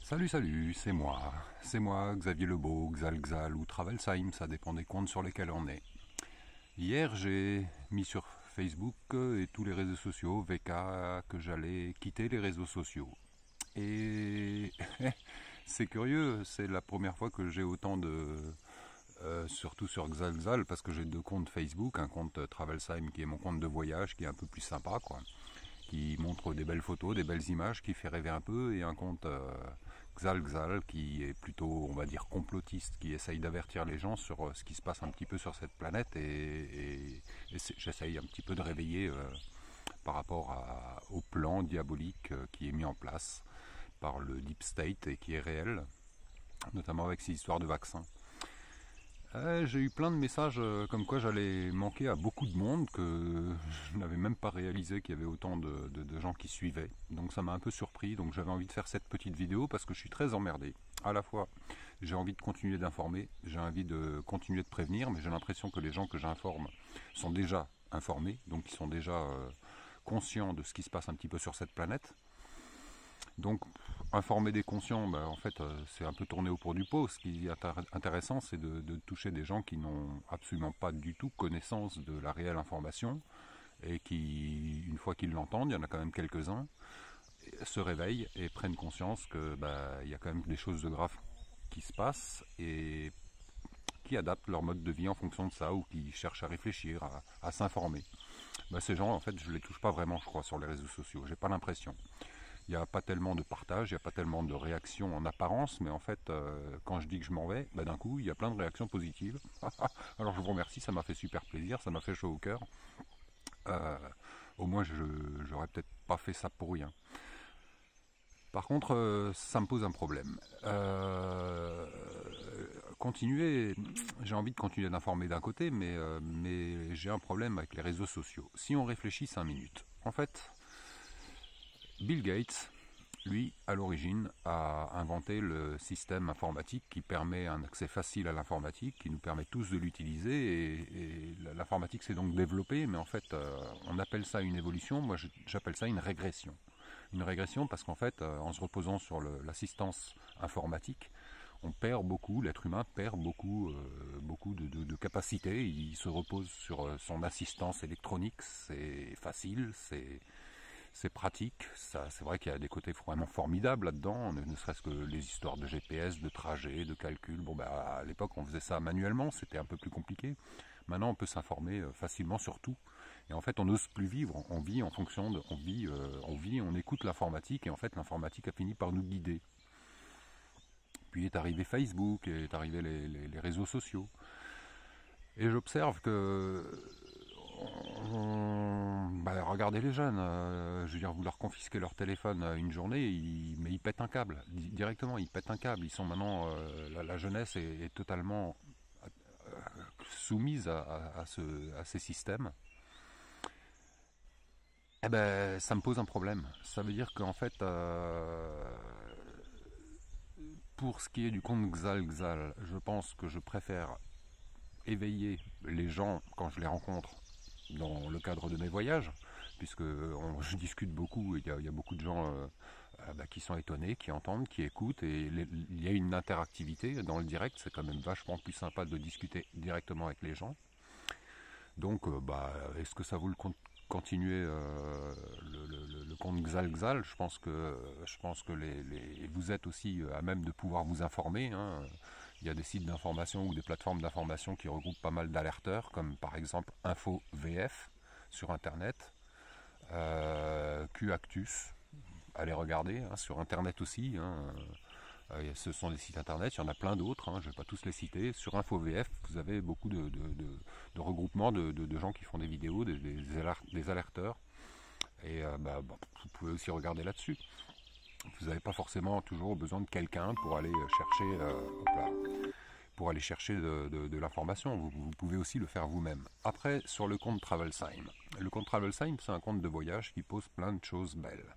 Salut, c'est moi. C'est moi, Xavier Lebeau, Xal ou Travelsheim, ça dépend des comptes sur lesquels on est. Hier, j'ai mis sur Facebook et tous les réseaux sociaux VK que j'allais quitter les réseaux sociaux. Et c'est curieux, c'est la première fois que j'ai autant de... surtout sur Xal, parce que j'ai deux comptes Facebook, un compte Travelsheim qui est mon compte de voyage, qui est un peu plus sympa, quoi, qui montre des belles photos, des belles images, qui fait rêver un peu, et un compte Xal qui est plutôt, on va dire, complotiste, qui essaye d'avertir les gens sur ce qui se passe un petit peu sur cette planète, et j'essaye un petit peu de réveiller par rapport au plan diabolique qui est mis en place par le Deep State et qui est réel, notamment avec ces histoires de vaccins. J'ai eu plein de messages comme quoi j'allais manquer à beaucoup de monde, que je n'avais même pas réalisé qu'il y avait autant de gens qui suivaient. Donc ça m'a un peu surpris, donc j'avais envie de faire cette petite vidéo parce que je suis très emmerdé. À la fois, j'ai envie de continuer d'informer, j'ai envie de continuer de prévenir, mais j'ai l'impression que les gens que j'informe sont déjà informés, donc ils sont déjà conscients de ce qui se passe un petit peu sur cette planète. Donc, informer des conscients, en fait, c'est un peu tourner au pot du pot. Ce qui est intéressant, c'est de toucher des gens qui n'ont absolument pas du tout connaissance de la réelle information et qui, une fois qu'ils l'entendent, il y en a quand même quelques-uns, se réveillent et prennent conscience que il y a quand même des choses de graves qui se passent et qui adaptent leur mode de vie en fonction de ça ou qui cherchent à réfléchir, à s'informer. Ces gens, en fait, je les touche pas vraiment, je crois, sur les réseaux sociaux. J'ai pas l'impression. Il n'y a pas tellement de partage, il n'y a pas tellement de réactions en apparence, mais en fait, quand je dis que je m'en vais, d'un coup, il y a plein de réactions positives. Alors je vous remercie, ça m'a fait super plaisir, ça m'a fait chaud au cœur. Au moins, je n'aurais peut-être pas fait ça pour rien. Par contre, ça me pose un problème. Continuer, j'ai envie de continuer d'informer d'un côté, mais j'ai un problème avec les réseaux sociaux. Si on réfléchit 5 minutes, en fait, Bill Gates, lui, à l'origine, a inventé le système informatique qui permet un accès facile à l'informatique, qui nous permet tous de l'utiliser, et l'informatique s'est donc développée, mais en fait, on appelle ça une évolution, moi j'appelle ça une régression. Une régression parce qu'en fait, en se reposant sur l'assistance informatique, on perd beaucoup, l'être humain perd beaucoup de capacités, il se repose sur son assistance électronique, c'est facile, c'est pratique, c'est vrai qu'il y a des côtés vraiment formidables là-dedans, ne serait-ce que les histoires de GPS, de trajet, de calcul. À l'époque on faisait ça manuellement, c'était un peu plus compliqué. Maintenant on peut s'informer facilement sur tout. Et en fait on n'ose plus vivre, on vit en fonction de... on écoute l'informatique et en fait l'informatique a fini par nous guider. Puis est arrivé Facebook, est arrivé les réseaux sociaux. Et j'observe que... regardez les jeunes, je veux dire, vous leur confisquez leur téléphone une journée, mais ils pètent un câble, directement, ils pètent un câble. Ils sont maintenant, la jeunesse est totalement soumise à ces systèmes. Ça me pose un problème. Ça veut dire qu'en fait, pour ce qui est du compte Xal, je pense que je préfère éveiller les gens quand je les rencontre dans le cadre de mes voyages, puisque je discute beaucoup, il y a beaucoup de gens qui sont étonnés, qui entendent, qui écoutent, et il y a une interactivité dans le direct, c'est quand même vachement plus sympa de discuter directement avec les gens. Donc est-ce que ça vaut le compte continuer le compte Xal? Je pense que vous êtes aussi à même de pouvoir vous informer, hein. Il y a des sites d'information ou des plateformes d'information qui regroupent pas mal d'alerteurs, comme par exemple InfoVF sur Internet, QActus, allez regarder, hein, sur Internet aussi, hein. Ce sont des sites Internet, il y en a plein d'autres, hein, je ne vais pas tous les citer. Sur InfoVF, vous avez beaucoup de regroupements de gens qui font des vidéos, des alerteurs, et vous pouvez aussi regarder là-dessus. Vous n'avez pas forcément toujours besoin de quelqu'un pour aller chercher de l'information. Vous pouvez aussi le faire vous-même. Après, sur le compte Travelsheim. Le compte Travelsheim, c'est un compte de voyage qui pose plein de choses belles.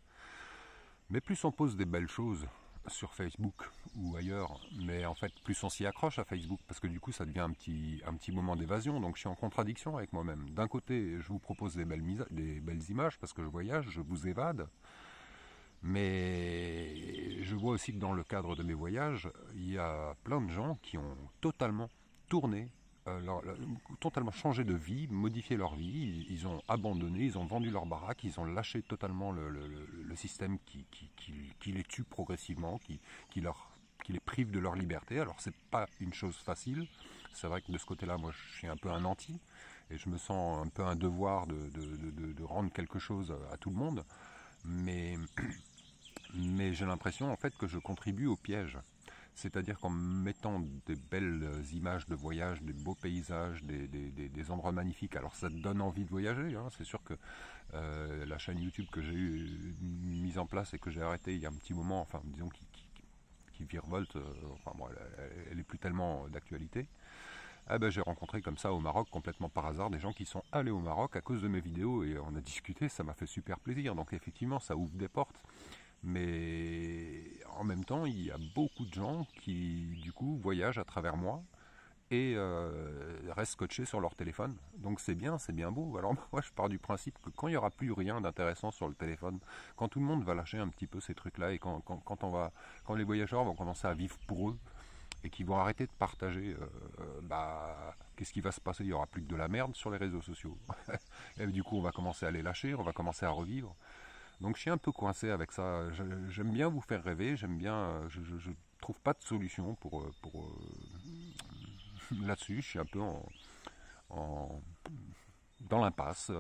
Mais plus on pose des belles choses sur Facebook ou ailleurs, mais en fait plus on s'y accroche à Facebook, parce que du coup ça devient un petit moment d'évasion, donc je suis en contradiction avec moi-même. D'un côté je vous propose des belles images parce que je voyage, je vous évade, mais je vois aussi que dans le cadre de mes voyages, il y a plein de gens qui ont totalement tourné, totalement changé de vie, modifié leur vie. Ils ont abandonné, ils ont vendu leur baraque, ils ont lâché totalement le système qui les tue progressivement, qui les prive de leur liberté. Alors c'est pas une chose facile. C'est vrai que de ce côté-là, moi je suis un peu un anti, et je me sens un peu un devoir de rendre quelque chose à tout le monde. Mais j'ai l'impression en fait que je contribue au piège. C'est-à-dire qu'en mettant des belles images de voyage, des beaux paysages, des endroits magnifiques, alors ça te donne envie de voyager, hein. C'est sûr que la chaîne YouTube que j'ai mise en place et que j'ai arrêtée il y a un petit moment, enfin disons qui virevolte, enfin bon, elle est plus tellement d'actualité. Ah ben, j'ai rencontré comme ça au Maroc, complètement par hasard, des gens qui sont allés au Maroc à cause de mes vidéos, et on a discuté, ça m'a fait super plaisir. Donc effectivement, ça ouvre des portes. Mais en même temps, il y a beaucoup de gens qui, du coup, voyagent à travers moi et restent scotchés sur leur téléphone. Donc c'est bien beau. Alors moi, je pars du principe que quand il n'y aura plus rien d'intéressant sur le téléphone, quand tout le monde va lâcher un petit peu ces trucs-là, et quand les voyageurs vont commencer à vivre pour eux, et qu'ils vont arrêter de partager, qu'est-ce qui va se passer? Il n'y aura plus que de la merde sur les réseaux sociaux. Et du coup, on va commencer à les lâcher, on va commencer à revivre. Donc je suis un peu coincé avec ça. J'aime bien vous faire rêver, j'aime bien. Je trouve pas de solution pour là-dessus. Je suis un peu en- dans l'impasse.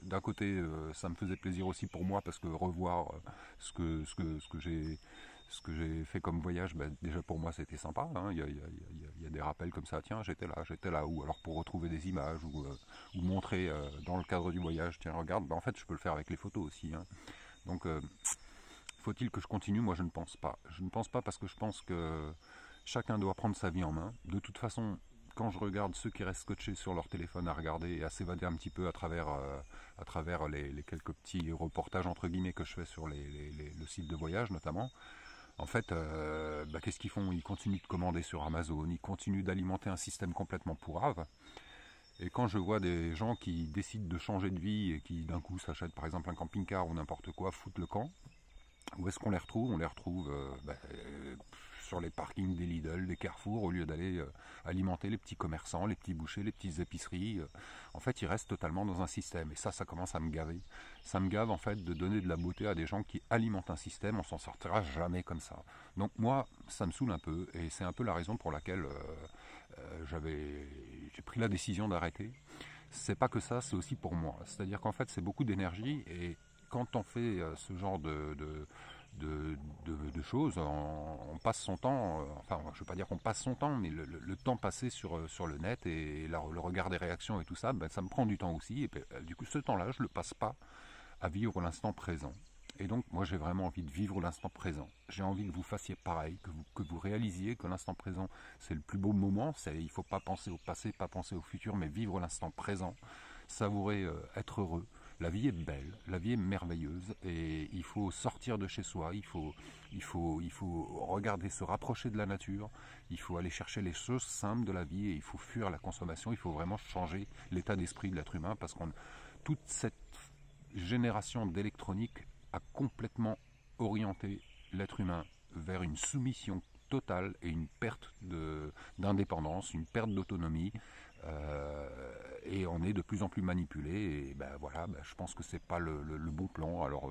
D'un côté, ça me faisait plaisir aussi pour moi parce que revoir ce que j'ai fait comme voyage, ben, déjà pour moi c'était sympa, hein. Il y a des rappels comme ça, tiens j'étais là, ou alors pour retrouver des images, ou montrer dans le cadre du voyage, tiens regarde, ben, en fait je peux le faire avec les photos aussi, hein. Donc faut-il que je continue? Moi je ne pense pas. Je ne pense pas parce que je pense que chacun doit prendre sa vie en main. De toute façon, quand je regarde ceux qui restent scotchés sur leur téléphone à regarder et à s'évader un petit peu à travers les quelques petits reportages entre guillemets que je fais sur le site de voyage notamment, en fait, qu'est-ce qu'ils font? Ils continuent de commander sur Amazon, ils continuent d'alimenter un système complètement pourrave. Et quand je vois des gens qui décident de changer de vie et qui d'un coup s'achètent par exemple un camping-car ou n'importe quoi, foutent le camp, où est-ce qu'on les retrouve? On les retrouve sur les parkings des Lidl, des Carrefour, au lieu d'aller alimenter les petits commerçants, les petits bouchers, les petites épiceries. En fait, ils restent totalement dans un système. Et ça commence à me gaver. Ça me gave en fait de donner de la beauté à des gens qui alimentent un système. On s'en sortira jamais comme ça. Donc moi, ça me saoule un peu. Et c'est un peu la raison pour laquelle j'ai pris la décision d'arrêter. C'est pas que ça, c'est aussi pour moi. C'est-à-dire qu'en fait, c'est beaucoup d'énergie, et quand on fait ce genre de choses, on passe son temps, enfin je ne veux pas dire qu'on passe son temps, mais le temps passé sur le net et le regard des réactions et tout ça, ben, ça me prend du temps aussi, et du coup ce temps-là, je ne le passe pas à vivre l'instant présent. Et donc moi j'ai vraiment envie de vivre l'instant présent. J'ai envie que vous fassiez pareil, que vous réalisiez que l'instant présent c'est le plus beau moment. Il ne faut pas penser au passé, pas penser au futur, mais vivre l'instant présent, savourer, être heureux. La vie est belle, la vie est merveilleuse, et il faut sortir de chez soi, il faut regarder, se rapprocher de la nature, il faut aller chercher les choses simples de la vie, et il faut fuir la consommation, il faut vraiment changer l'état d'esprit de l'être humain, parce que toute cette génération d'électronique a complètement orienté l'être humain vers une soumission totale et une perte d'indépendance, une perte d'autonomie, et on est de plus en plus manipulé, et ben voilà, je pense que c'est pas le bon plan. Alors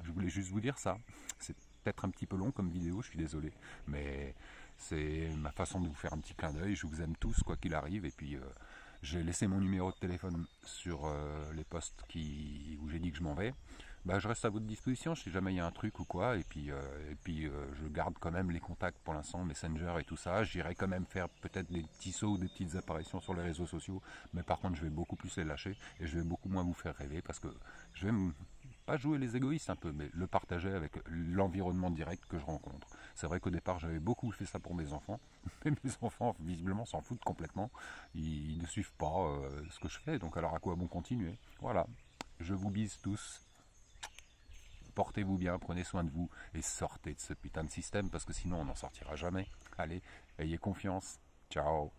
je voulais juste vous dire ça. C'est peut-être un petit peu long comme vidéo, je suis désolé, mais c'est ma façon de vous faire un petit clin d'œil. Je vous aime tous quoi qu'il arrive, et puis j'ai laissé mon numéro de téléphone sur les posts où j'ai dit que je m'en vais. Je reste à votre disposition si jamais il y a un truc ou quoi, et puis je garde quand même les contacts pour l'instant, Messenger et tout ça. J'irai quand même faire peut-être des petits sauts ou des petites apparitions sur les réseaux sociaux, mais par contre je vais beaucoup plus les lâcher, et je vais beaucoup moins vous faire rêver, parce que je vais pas jouer les égoïstes un peu, mais le partager avec l'environnement direct que je rencontre. C'est vrai qu'au départ j'avais beaucoup fait ça pour mes enfants, mais mes enfants visiblement s'en foutent complètement, ils ne suivent pas ce que je fais, donc alors à quoi bon continuer? Voilà, je vous bise tous. Portez-vous bien, prenez soin de vous, et sortez de ce putain de système, parce que sinon on n'en sortira jamais. Allez, ayez confiance. Ciao.